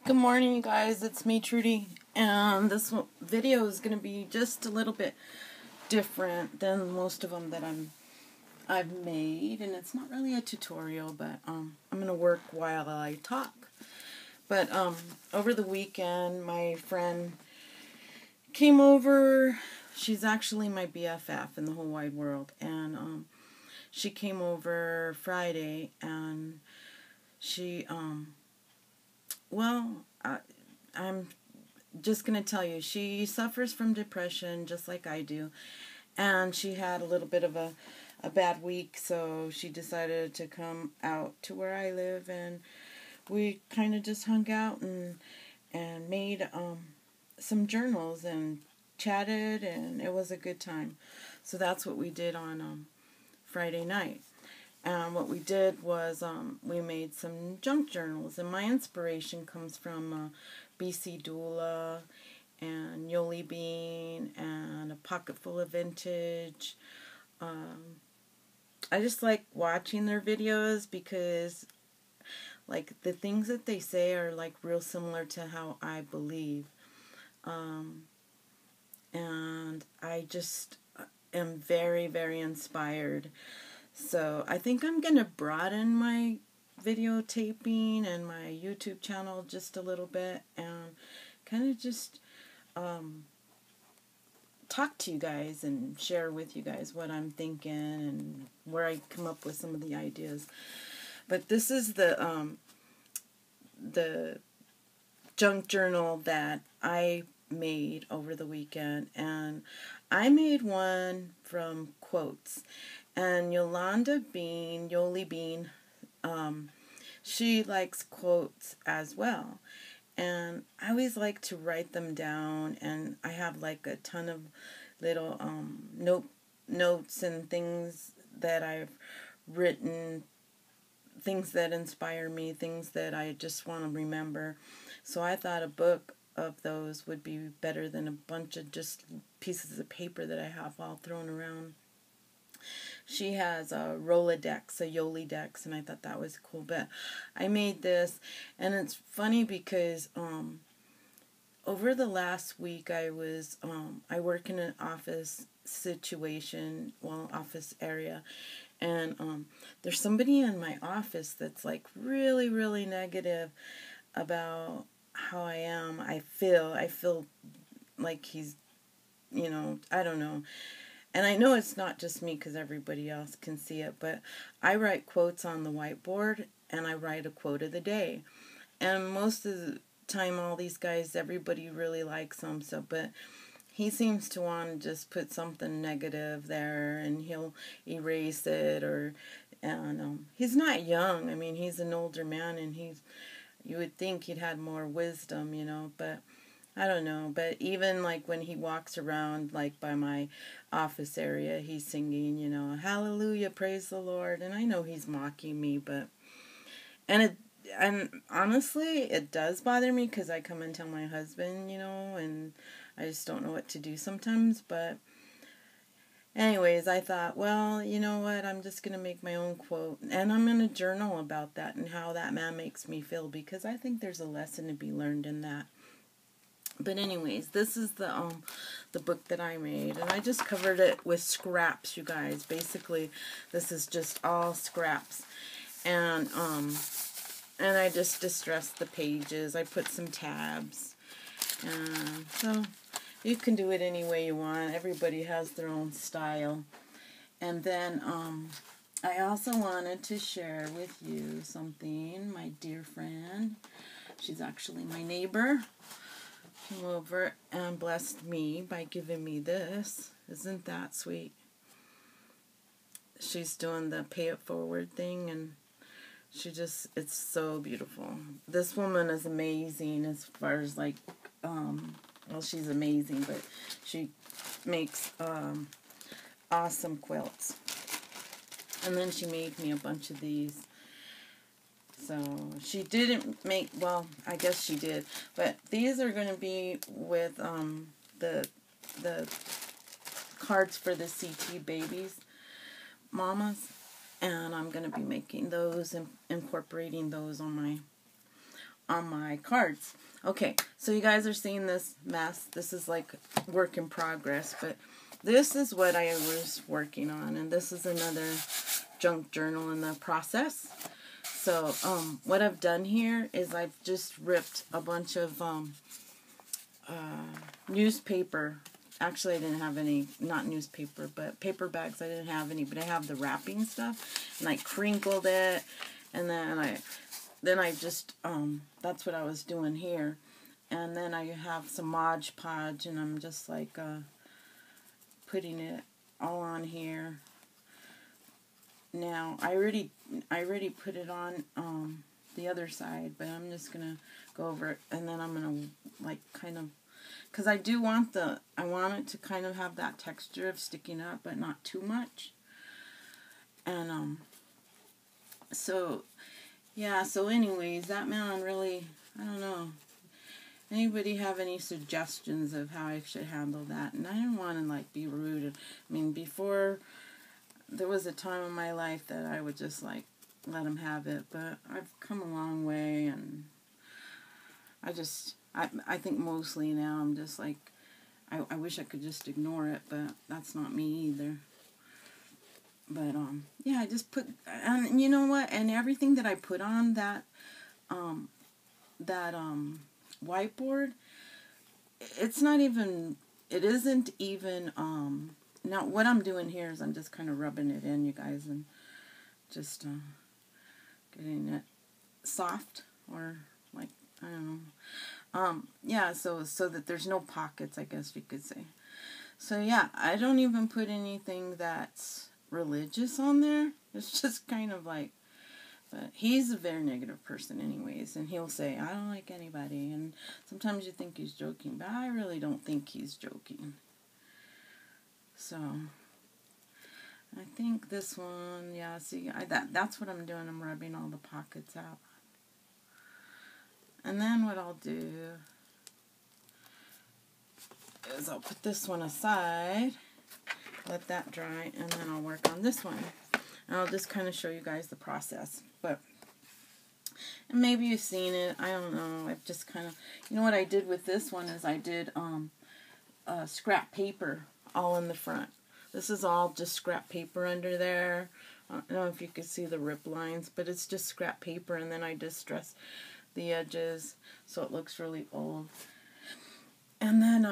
Good morning, you guys. It's me, Trudy, and this video is going to be just a little bit different than most of them that I've made, and it's not really a tutorial, but I'm going to work while I talk. But over the weekend, my friend came over. She's actually my BFF in the whole wide world, and she came over Friday, and she well, I'm just going to tell you, she suffers from depression just like I do, and she had a little bit of a bad week, so she decided to come out to where I live, and we kind of just hung out and made some journals and chatted, and it was a good time. So that's what we did on Friday night. And what we did was we made some junk journals. And my inspiration comes from BC Doula and Yoli Bean and A Pocket Full of Vintage. I just like watching their videos because like the things that they say are like real similar to how I believe. And I just am very, very inspired. So I think I'm going to broaden my videotaping and my YouTube channel just a little bit and kind of just talk to you guys and share with you guys what I'm thinking and where I come up with some of the ideas. But this is the junk journal that I made over the weekend, and I made one from quotes. And Yoli Bean, she likes quotes as well. And I always like to write them down, and I have like a ton of little notes and things that I've written, things that inspire me, things that I just want to remember. So I thought a book of those would be better than a bunch of just pieces of paper that I have all thrown around. She has a Rolodex, a Yoli Dex, and I thought that was cool. But I made this, and it's funny because over the last week I work in an office situation, office area, and there's somebody in my office that's like really, really negative about how I am. I feel like he's, I don't know. And I know it's not just me because everybody else can see it, but I write quotes on the whiteboard, and I write a quote of the day. And most of the time, all these guys, everybody really likes them, but he seems to want to just put something negative there, and he'll erase it, and he's not young. I mean, he's an older man, and you would think he'd had more wisdom, but I don't know. But even like when he walks around like by my office area, he's singing, hallelujah, praise the Lord. And I know he's mocking me, and honestly, it does bother me because I come and tell my husband, and I just don't know what to do sometimes. But anyways, I thought, well, you know what, I'm just going to make my own quote, and I'm going to journal about that and how that man makes me feel, because I think there's a lesson to be learned in that. But anyways, this is the book that I made, and I just covered it with scraps, you guys. Basically, this is just all scraps, and I just distressed the pages. I put some tabs, and so you can do it any way you want. Everybody has their own style. And then I also wanted to share with you something. My dear friend, she's actually my neighbor, came over and blessed me by giving me this. Isn't that sweet? She's doing the pay it forward thing, and it's so beautiful. This woman is amazing as far as like, she's amazing, but she makes awesome quilts. And then she made me a bunch of these. So she didn't make, well, I guess she did, but these are going to be with the cards for the CT babies, mamas, and I'm going to be making those and incorporating those on on my cards. Okay, so you guys are seeing this mess. This is like work in progress, but this is what I was working on, and this is another junk journal in the process. So what I've done here is I've just ripped a bunch of newspaper. Actually, I didn't have any, not newspaper, but paper bags. I didn't have any, but I have the wrapping stuff, and I crinkled it, and then I just, that's what I was doing here. And then I have some Mod Podge, and I'm just like putting it all on here. Now, I already put it on the other side, but I'm just going to go over it, and then I'm going to, like, kind of, because I want it to kind of have that texture of sticking up, but not too much. And, so, yeah, so anyways, that man really, I don't know. Anybody have any suggestions of how I should handle that? And I didn't want to, like, be rude. I mean, before, there was a time in my life that I would just, like, let him have it. But I've come a long way, and I think mostly now I'm just, like, I wish I could just ignore it, but that's not me either. But, yeah, I just put, and you know what? And everything that I put on that whiteboard, it isn't even, now what I'm doing here is I'm just kind of rubbing it in, you guys, and just getting it soft, or like, I don't know. Yeah, so that there's no pockets, I guess you could say. So yeah, I don't even put anything that's religious on there. It's just kind of like, but he's a very negative person anyways, and he'll say, I don't like anybody, and sometimes you think he's joking, but I really don't think he's joking. So, I think this one, yeah, see, that's what I'm doing. I'm rubbing all the pockets out. And then what I'll do is I'll put this one aside, let that dry, and then I'll work on this one. And I'll just kind of show you guys the process. But, and maybe you've seen it, I don't know, I've just kind of, you know what I did with this one is I did scrap paper all in the front. This is all just scrap paper under there. I don't know if you can see the rip lines, but it's just scrap paper, and then I distress the edges so it looks really old. And then,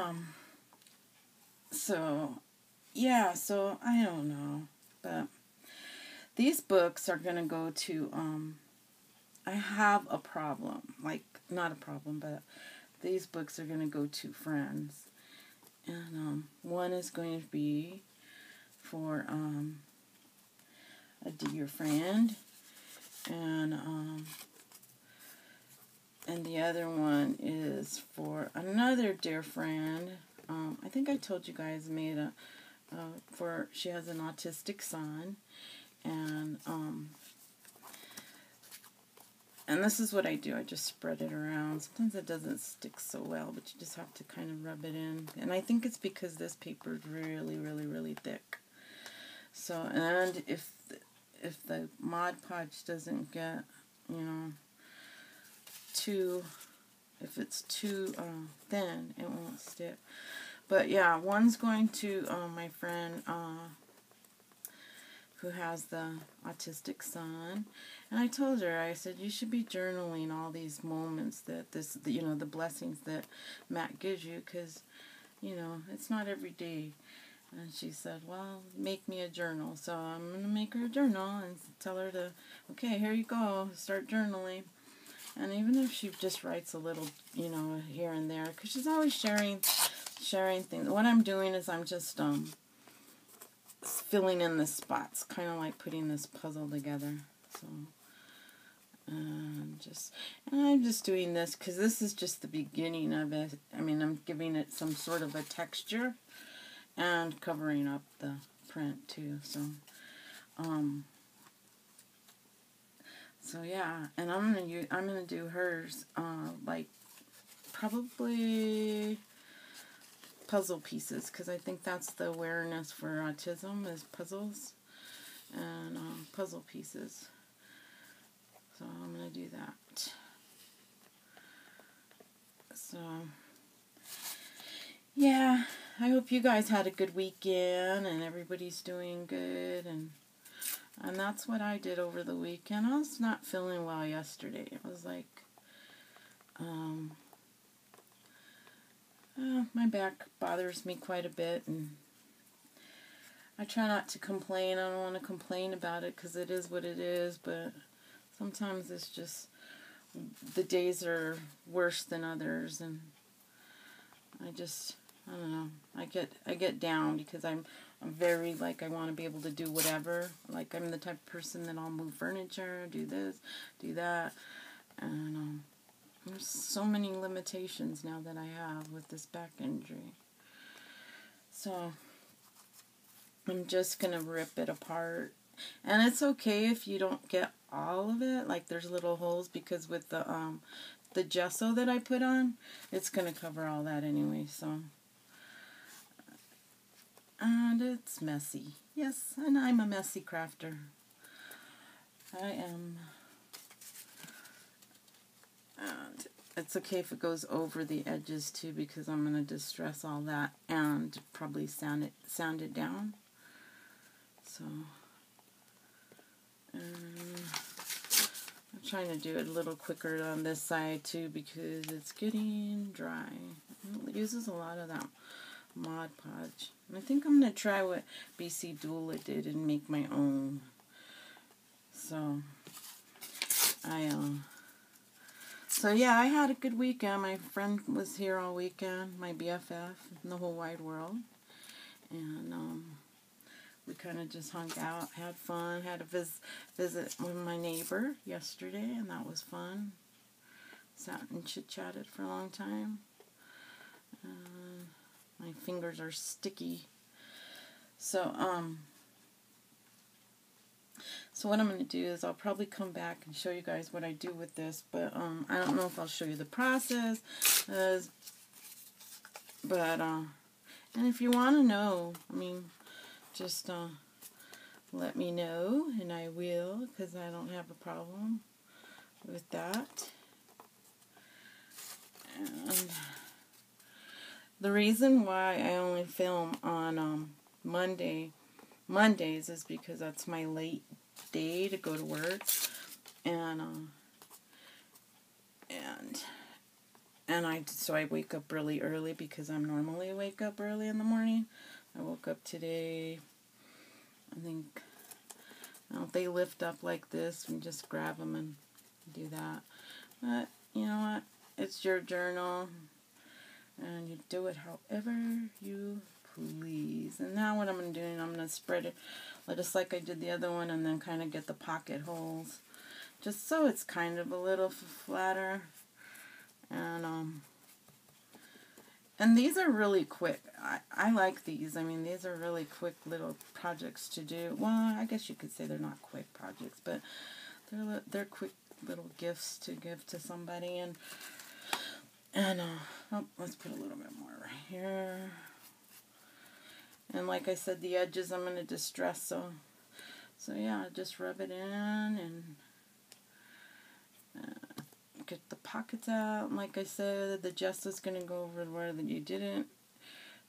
so, yeah, so I don't know, but these books are going to go to, I have a problem, like, not a problem, but these books are going to go to friends. And one is going to be for a dear friend, and the other one is for another dear friend. I think I told you guys made she has an autistic son, and this is what I do. I just spread it around. Sometimes it doesn't stick so well, but you just have to kind of rub it in. And I think it's because this paper is really, really, really thick. So, and if the Mod Podge doesn't get, you know, if it's too thin, it won't stick. But yeah, one's going to my friend who has the autistic son, and I told her, I said, you should be journaling all these moments that you know, the blessings that Matt gives you, because, you know, it's not every day. And she said, well, make me a journal. So I'm going to make her a journal and tell her to, okay, here you go, start journaling. And even if she just writes a little, you know, here and there, because she's always sharing things. What I'm doing is I'm just filling in the spots, kind of like putting this puzzle together. So, I'm just doing this because this is just the beginning of it. I mean, I'm giving it some sort of a texture and covering up the print too. So, so yeah, and I'm gonna do hers like probably puzzle pieces, because I think that's the awareness for autism is puzzles and puzzle pieces. So I'm gonna do that. So, yeah, I hope you guys had a good weekend and everybody's doing good. And that's what I did over the weekend. I was not feeling well yesterday. I was like, my back bothers me quite a bit, and I try not to complain. I don't want to complain about it because it is what it is, but sometimes it's just the days are worse than others, and I don't know. I get down because I'm very, like, I want to be able to do whatever. Like, I'm the type of person that I'll move furniture, do this, do that, and there's so many limitations now that I have with this back injury. So I'm just going to rip it apart. And it's okay if you don't get all of it. Like, there's little holes, because with the gesso that I put on, it's going to cover all that anyway. So, and it's messy. Yes, and I'm a messy crafter. I am. And it's okay if it goes over the edges too, because I'm going to distress all that and probably sand it down. So, I'm trying to do it a little quicker on this side too, because it's getting dry. It uses a lot of that Mod Podge. And I think I'm going to try what BC Doula did and make my own. So, So yeah, I had a good weekend. My friend was here all weekend, my BFF in the whole wide world. And we kind of just hung out, had fun, had a visit with my neighbor yesterday, and that was fun. Sat and chit-chatted for a long time. My fingers are sticky. So what I'm going to do is I'll probably come back and show you guys what I do with this, but I don't know if I'll show you the process, but and if you want to know, I mean, just let me know, and I will, because I don't have a problem with that. And the reason why I only film on Mondays is because that's my late day to go to work, and so I wake up really early, because I'm normally wake up early in the morning. I woke up today. I think, they lift up like this, and just grab them and do that. But you know what? It's your journal, and you do it however you please. And now what I'm going to do, I'm going to spread it just like I did the other one, and then kind of get the pocket holes, just so it's kind of a little flatter. And these are really quick. I like these. I mean, these are really quick little projects to do. Well, I guess you could say they're not quick projects, but they're quick little gifts to give to somebody. And let's put a little bit more right here. And like I said, the edges I'm going to distress, so yeah, just rub it in and get the pockets out. And like I said, the gesso is going to go over where you didn't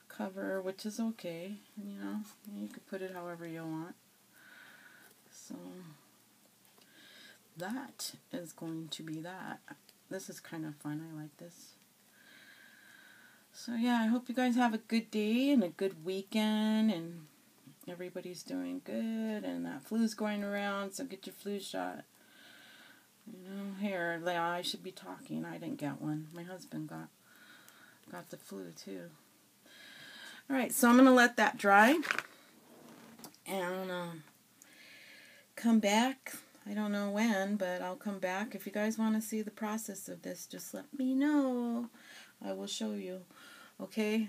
cover, which is okay. You know, you can put it however you want. So that is going to be that. This is kind of fun. I like this. So yeah, I hope you guys have a good day and a good weekend, and everybody's doing good, and that flu's going around, so get your flu shot. You know, here, I should be talking. I didn't get one. My husband got the flu too. Alright, so I'm going to let that dry, and come back. I don't know when, but I'll come back. If you guys want to see the process of this, just let me know. I will show you. Okay?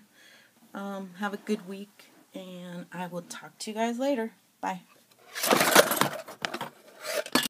Have a good week, and I will talk to you guys later. Bye.